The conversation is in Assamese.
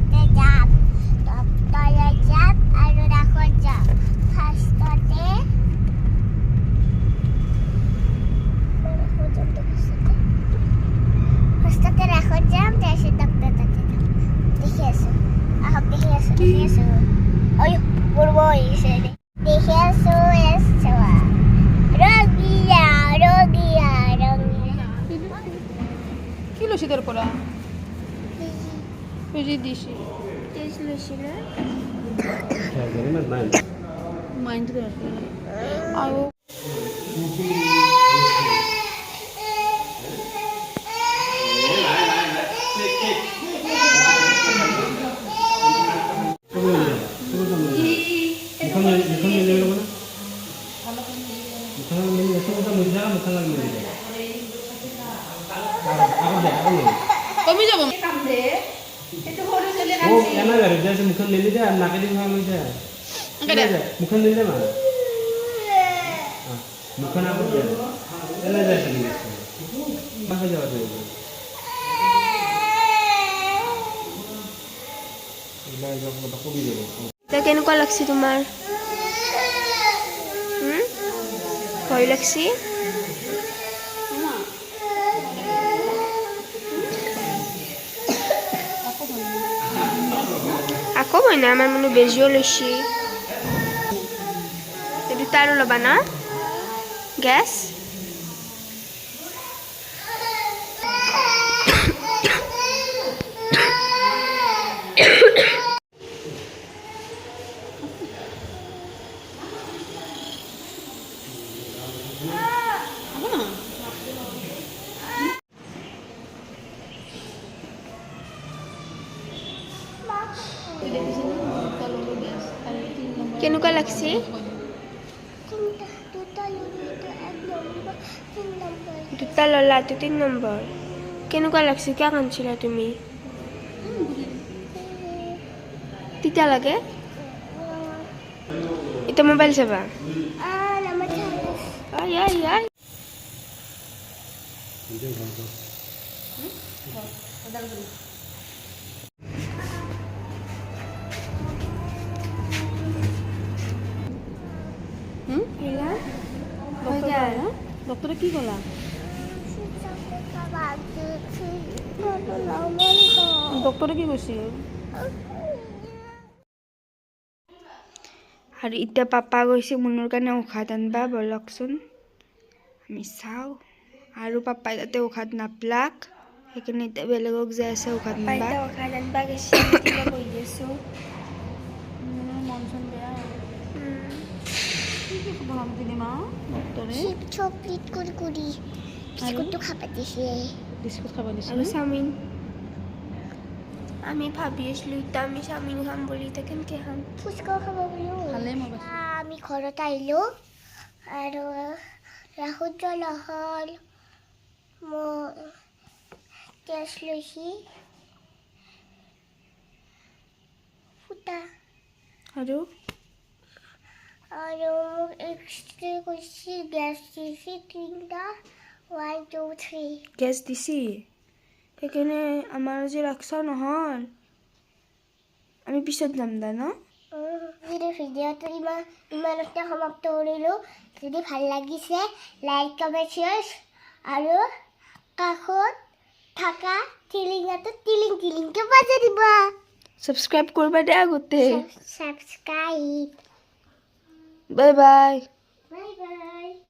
তাতে যাম তলত যাম আৰু ৰাসত যাম ফাৰ্ষ্টতে ৰাসত যাম তাৰপিছত ডক্টৰ তাতে যাম দেখি আছোঁ আহক দেখি আছোঁ ঐ বৰব আহিছে দেখি আছোঁ ৰঙীয়া ৰঙীয়া ৰঙীয়া কি লৈছে তোৰ পৰা বুজি দিছে তেজ লৈছিলে মাইণ্ডটো আৰু কমি যাব মুখন মেলি দে নাকে দি লৈ যায় মুখন মেলি দে মানে মুখন আগত দে এনে যায় মাকে যাওয়া এতিয়া কেনেকুৱা লাগছে তোমাৰ ভয় লাগছে আকৌ মই না আমাৰ মানে বেজিও লৈছে দুটা আৰু ল'বা না গেছ কেনেকুৱা লাগছে দুটা ল'লা তো 3 নম্বৰ কেনেকুৱা লাগছে কিয় কান্দিছিলা তুমি তিতা লাগে এতিয়া মোবাইল চাবা আই আই আই ডক্টৰে কি ক'লা ডক্টৰে কি কৈছে আৰু এতিয়া পাপা গৈছে মুনুৰ কাৰণে ঔষধ আনবা বলকচোন আমি চাওঁ আৰু পাপাই তাতে ঔষধ নাপলাক সেইকাৰণে এতিয়া বেলেগক যাই আছে ঔষধ আনবা গৈছে মন চন বেয়া চকলেট কুৰকুৰি বিস্কুটটো খাব দিছে বিস্কুট খাব দিছে আৰু চাওমিন আমি ভাবি আছিলোঁ এতিয়া আমি চাওমিন খাম বুলি এতিয়া কেনেকৈ খাম ফুচকাও খাব বুলিও ভালেই মই আমি ঘৰত আহিলোঁ আৰু ৰাহুল জল হ'ল মই তেজ লৈছি ফুটা আৰু মোক এক্সৰে কৰিছে গেছ দিছে 3টা 1 2 3 গেছ দিছি সেইকাৰণে আমাৰ যে ৰাখছা নহ'ল আমি পিছত যাম দা ন ভিডিঅ'টো ইমানতে সমাপ্ত কৰিলোঁ যদি ভাল লাগিছে লাইক কমেণ্ট শ্বেয়াৰ আৰু কাষত থকা টিলিঙাটো টিলিংটো বাজাই দিবা ছাবস্ক্ৰাইব কৰিবা দে আগতে ছাবস্ক্ৰাইব বাই বাই